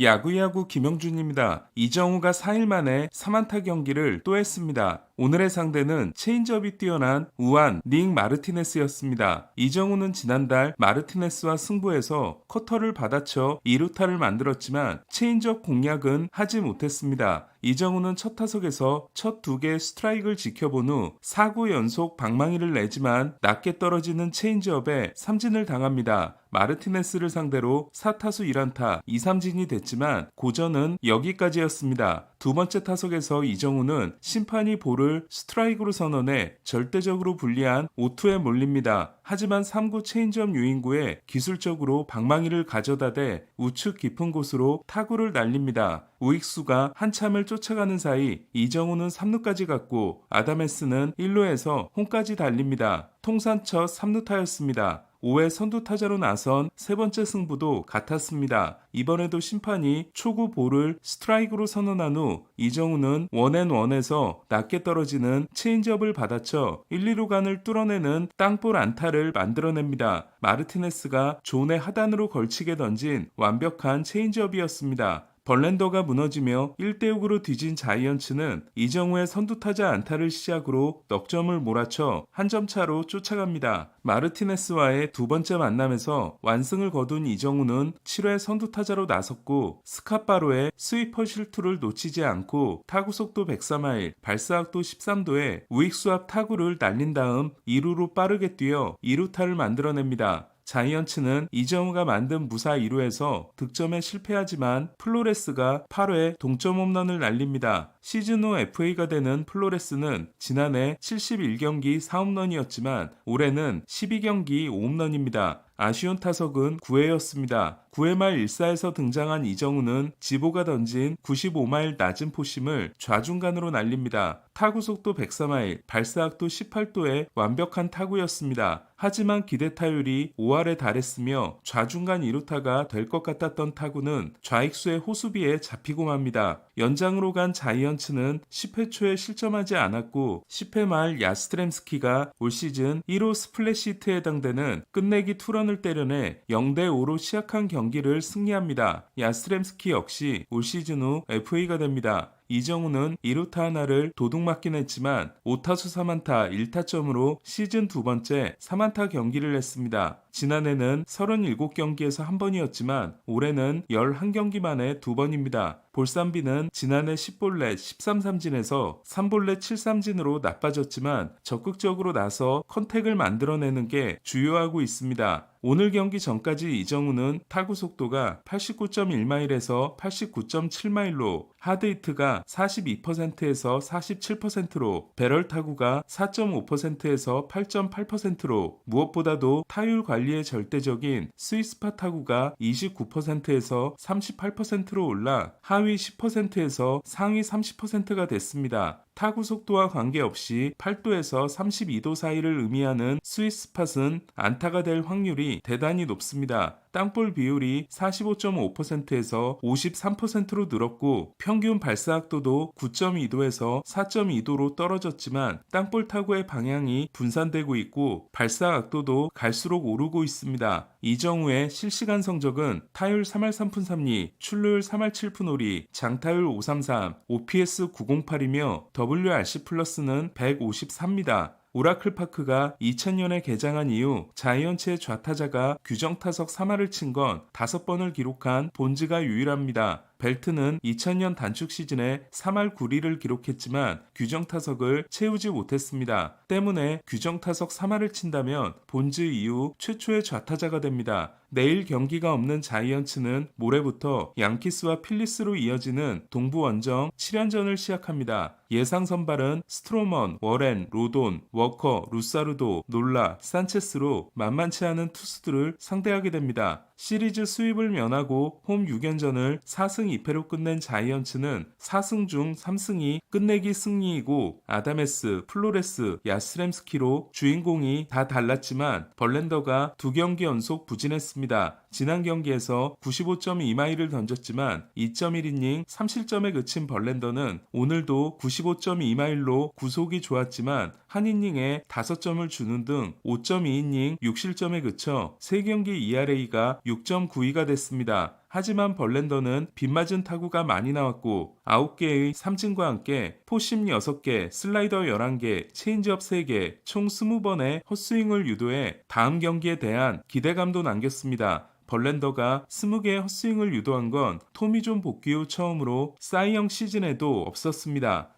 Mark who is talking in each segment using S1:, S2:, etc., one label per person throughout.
S1: 야구야구 김영준입니다. 이정우가 4일 만에 3안타 경기를 또 했습니다. 오늘의 상대는 체인지업이 뛰어난 우한 닉 마르티네스였습니다. 이정우는 지난달 마르티네스와 승부에서 커터를 받아쳐 2루타를 만들었지만 체인지업 공략은 하지 못했습니다. 이정우는 첫 타석에서 첫 2개의 스트라이크를 지켜본 후 4구 연속 방망이를 내지만 낮게 떨어지는 체인지업에 삼진을 당합니다. 마르티네스를 상대로 4타수 1안타 2삼진이 됐지만 고전은 여기까지였습니다. 두 번째 타석에서 이정우는 심판이 볼을 스트라이크로 선언해 절대적으로 불리한 5투에 몰립니다. 하지만 3구 체인지업 유인구에 기술적으로 방망이를 가져다 대 우측 깊은 곳으로 타구를 날립니다. 우익수가 한참을 쫓아가는 사이 이정우는 3루까지 갔고 아다메스는 1루에서 홈까지 달립니다. 통산 첫 3루타였습니다. 5회 선두타자로 나선 세 번째 승부도 같았습니다. 이번에도 심판이 초구 볼을 스트라이크로 선언한 후 이정우는 원앤원에서 낮게 떨어지는 체인지업을 받아쳐 1, 2루간을 뚫어내는 땅볼 안타를 만들어냅니다. 마르티네스가 존의 하단으로 걸치게 던진 완벽한 체인지업이었습니다. 벌랜더가 무너지며 1대6으로 뒤진 자이언츠는 이정우의 선두타자 안타를 시작으로 넉 점을 몰아쳐 한 점 차로 쫓아갑니다. 마르티네스와의 두 번째 만남에서 완승을 거둔 이정우는 7회 선두타자로 나섰고 스카파로의 스위퍼 실투를 놓치지 않고 타구 속도 103마일, 발사각도 13도에 우익수 앞 타구를 날린 다음 2루로 빠르게 뛰어 2루타를 만들어냅니다. 자이언츠는 이정우가 만든 무사 2루에서 득점에 실패하지만 플로레스가 8회 동점 홈런을 날립니다. 시즌 후 FA가 되는 플로레스는 지난해 71경기 4홈런이었지만 올해는 12경기 5홈런입니다. 아쉬운 타석은 9회였습니다. 9회 말 1사에서 등장한 이정우는 지보가 던진 95마일 낮은 포심을 좌중간으로 날립니다. 타구 속도 104마일, 발사각도 18도의 완벽한 타구였습니다. 하지만 기대 타율이 5할에 달했으며 좌중간 2루타가 될 것 같았던 타구는 좌익수의 호수비에 잡히고 맙니다. 연장으로 간 자이언츠는 10회 초에 실점하지 않았고 10회 말 야스트렘스키가 올 시즌 1호 스플래시 히트에 해당되는 끝내기 투런을 때려내 0대5로 시작한 경기를 승리합니다. 야스트렘스키 역시 올 시즌 후 FA가 됩니다. 이정우는 2루타 하나를 도둑맞긴 했지만 5타수 3안타 1타점으로 시즌 두 번째 3안타 경기를 했습니다. 지난해는 37경기에서 한 번이었지만 올해는 11경기 만에 두 번입니다. 볼산비는 지난해 10볼넷 13삼진에서 3볼넷 7삼진으로 나빠졌지만 적극적으로 나서 컨택을 만들어내는 게 주요하고 있습니다. 오늘 경기 전까지 이정우는 타구 속도가 89.1마일에서 89.7마일로 하드히트가 42%에서 47%로 배럴 타구가 4.5%에서 8.8%로 무엇보다도 타율 관리에 절대적인 스윗스팟 타구가 29%에서 38%로 올라 하위 10%에서 상위 30%가 됐습니다. 타구 속도와 관계없이 8도에서 32도 사이를 의미하는 스윗스팟은 안타가 될 확률이 대단히 높습니다. 땅볼 비율이 45.5%에서 53%로 늘었고 평균 발사각도도 9.2도에서 4.2도로 떨어졌지만 땅볼 타구의 방향이 분산되고 있고 발사각도도 갈수록 오르고 있습니다. 이정우의 실시간 성적은 타율 3할 3푼 3리, 출루율 3할 7푼 5리, 장타율 533, OPS 908이며 WRC 플러스는 153입니다. 오라클파크가 2000년에 개장한 이후 자이언츠의 좌타자가 규정타석 3할을 친 건 5번을 기록한 본즈가 유일합니다. 벨트는 2000년 단축 시즌에 3할 9리를 기록했지만 규정타석을 채우지 못했습니다. 때문에 규정타석 3할을 친다면 본즈 이후 최초의 좌타자가 됩니다. 내일 경기가 없는 자이언츠는 모레부터 양키스와 필리스로 이어지는 동부 원정 7연전을 시작합니다. 예상 선발은 스트로먼, 워렌, 로돈, 워커, 루사르도, 놀라, 산체스로 만만치 않은 투수들을 상대하게 됩니다. 시리즈 수입을 면하고 홈 6연전을 4승 2패로 끝낸 자이언츠는 4승 중 3승이 끝내기 승리이고 아다메스, 플로레스, 야스트렘스키로 주인공이 다 달랐지만 벌랜더가 2경기 연속 부진했습니다. 지난 경기에서 95.2마일을 던졌지만 2.1이닝 3실점에 그친 벌랜더는 오늘도 95.2마일로 구속이 좋았지만 한 이닝에 5점을 주는 등 5.2이닝 6실점에 그쳐 3경기 ERA가 6.92가 됐습니다. 하지만 벌렌더는 빗맞은 타구가 많이 나왔고 9개의 삼진과 함께 포심 6개, 슬라이더 11개, 체인지업 3개, 총 20번의 헛스윙을 유도해 다음 경기에 대한 기대감도 남겼습니다. 벌렌더가 20개의 헛스윙을 유도한 건 토미존 복귀 후 처음으로 사이영 시즌에도 없었습니다.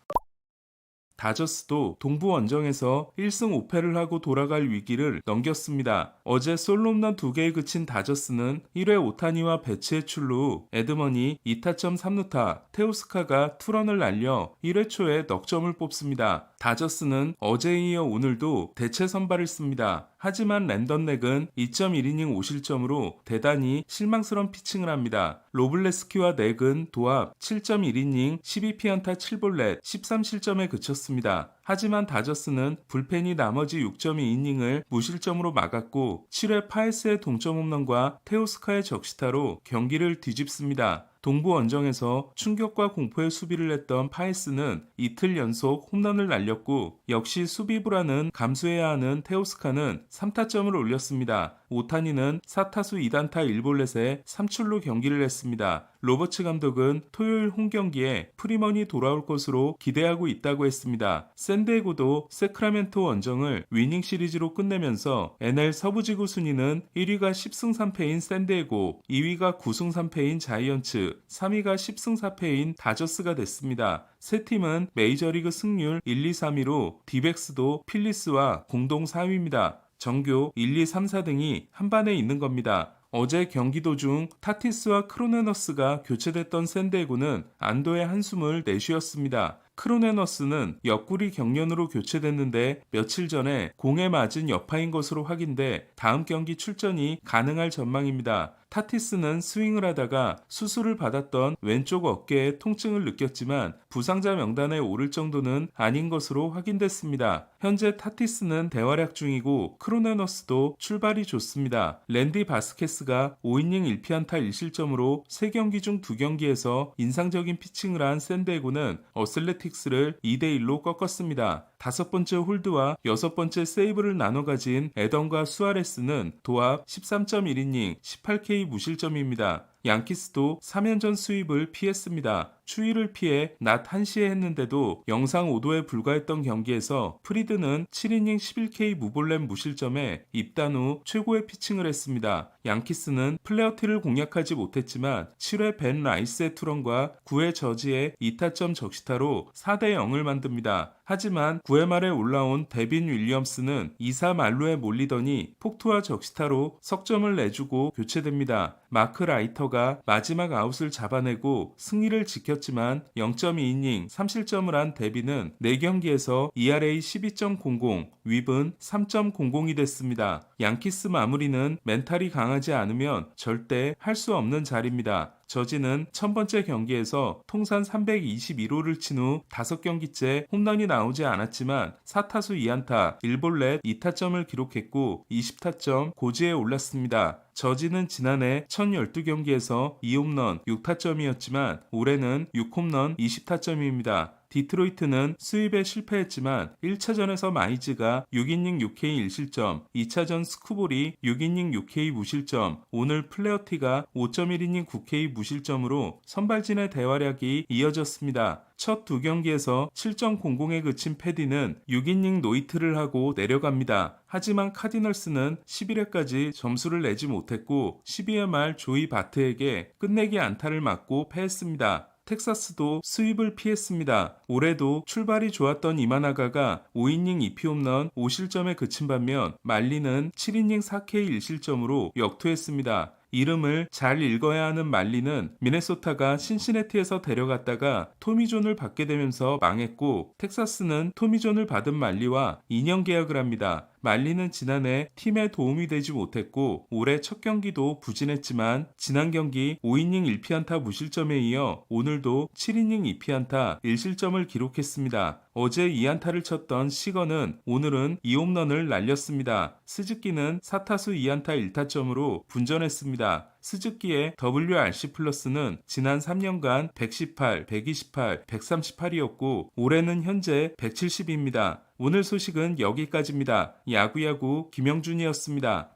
S1: 다저스도 동부 원정에서 1승 5패를 하고 돌아갈 위기를 넘겼습니다. 어제 솔로 홈런 2개에 그친 다저스는 1회 오타니와 배츠의 출루 후 에드먼이 2타점 3루타, 테오스카가 투런을 날려 1회 초에 넉점을 뽑습니다. 다저스는 어제에 이어 오늘도 대체 선발을 씁니다. 하지만 랜던 넥은 2.1이닝 5실점으로 대단히 실망스러운 피칭을 합니다. 로블레스키와 넥은 도합 7.1이닝 12피안타 7볼넷 13실점에 그쳤습니다. 하지만 다저스는 불펜이 나머지 6.2이닝을 무실점으로 막았고 7회 파에스의 동점 홈런과 테오스카의 적시타로 경기를 뒤집습니다. 동부 원정에서 충격과 공포의 수비를 했던 파에스는 이틀 연속 홈런을 날렸고 역시 수비 불안은 감수해야 하는 테오스카는 3타점을 올렸습니다. 오타니는 4타수 2단타 1볼넷에 3출루 경기를 했습니다. 로버츠 감독은 토요일 홈경기에 프리먼이 돌아올 것으로 기대하고 있다고 했습니다. 샌디에고도 세크라멘토 원정을 위닝 시리즈로 끝내면서 NL 서부지구 순위는 1위가 10승 3패인 샌디에고, 2위가 9승 3패인 자이언츠, 3위가 10승 4패인 다저스가 됐습니다. 세 팀은 메이저리그 승률 1, 2, 3위로 디백스도 필리스와 공동 4위입니다. 정교 1, 2, 3, 4등이 한반에 있는 겁니다. 어제 경기 도중 타티스와 크로네너스가 교체됐던 샌디에고는 안도의 한숨을 내쉬었습니다. 크로네너스는 옆구리 경련으로 교체됐는데 며칠 전에 공에 맞은 여파인 것으로 확인돼 다음 경기 출전이 가능할 전망입니다. 타티스는 스윙을 하다가 수술을 받았던 왼쪽 어깨에 통증을 느꼈지만 부상자 명단에 오를 정도는 아닌 것으로 확인됐습니다. 현재 타티스는 대활약 중이고 크로네너스도 출발이 좋습니다. 랜디 바스케스가 5이닝 1피안타 1실점으로 3경기 중 2경기에서 인상적인 피칭을 한 샌디에고는 어슬레틱스를 2대1로 꺾었습니다. 5번째 홀드와 6번째 세이브를 나눠 가진 에던과 수아레스는 도합 13.1이닝 18K 무실점입니다. 양키스도 3연전 수입을 피했습니다. 추위를 피해 낮 1시에 했는데도 영상 5도에 불과했던 경기에서 프리드는 7이닝 11K 무볼넷 무실점에 입단 후 최고의 피칭을 했습니다. 양키스는 플레어티를 공략하지 못했지만 7회 벤 라이스의 투런과 9회 저지의 2타점 적시타로 4대 0을 만듭니다. 하지만 9회 말에 올라온 데빈 윌리엄스는 2사 만루에 몰리더니 폭투와 적시타로 석점을 내주고 교체됩니다. 마크 라이터가 마지막 아웃을 잡아내고 승리를 지켰지만 0.2이닝 3실점을 한 데빈은 4경기에서 ERA 12.00, 윕은 3.00이 됐습니다. 양키스 마무리는 멘탈이 강하지 않으면 절대 할 수 없는 자리입니다. 저지는 1000번째 경기에서 통산 321호를 친 후 5경기째 홈런이 나오지 않았지만 4타수 2안타 1볼넷 2타점을 기록했고 20타점 고지에 올랐습니다. 저지는 지난해 1012경기에서 2홈런 6타점이었지만 올해는 6홈런 20타점입니다. 디트로이트는 수입에 실패했지만 1차전에서 마이즈가 6이닝 6K 1실점, 2차전 스쿠볼이 6이닝 6K 무실점, 오늘 플레어티가 5.1이닝 9K 무실점으로 선발진의 대활약이 이어졌습니다. 첫 2경기에서 7.00에 그친 패디는 6이닝 노히트를 하고 내려갑니다. 하지만 카디널스는 11회까지 점수를 내지 못했고 12회 말 조이 바트에게 끝내기 안타를 맞고 패했습니다. 텍사스도 수입을 피했습니다. 올해도 출발이 좋았던 이마나가가 5이닝 2피 홈런 5실점에 그친 반면 말리는 7이닝 4K 1실점으로 역투했습니다. 이름을 잘 읽어야 하는 말리는 미네소타가 신시내티에서 데려갔다가 토미존을 받게 되면서 망했고 텍사스는 토미존을 받은 말리와 2년 계약을 합니다. 말리는 지난해 팀에 도움이 되지 못했고 올해 첫 경기도 부진했지만 지난 경기 5이닝 1피안타 무실점에 이어 오늘도 7이닝 2피안타 1실점을 기록했습니다. 어제 2안타를 쳤던 시거는 오늘은 2홈런을 날렸습니다. 스즈키는 4타수 2안타 1타점으로 분전했습니다. 스즈키의 WRC 플러스는 지난 3년간 118, 128, 138이었고 올해는 현재 170입니다. 오늘 소식은 여기까지입니다. 야구야구 김영준이었습니다.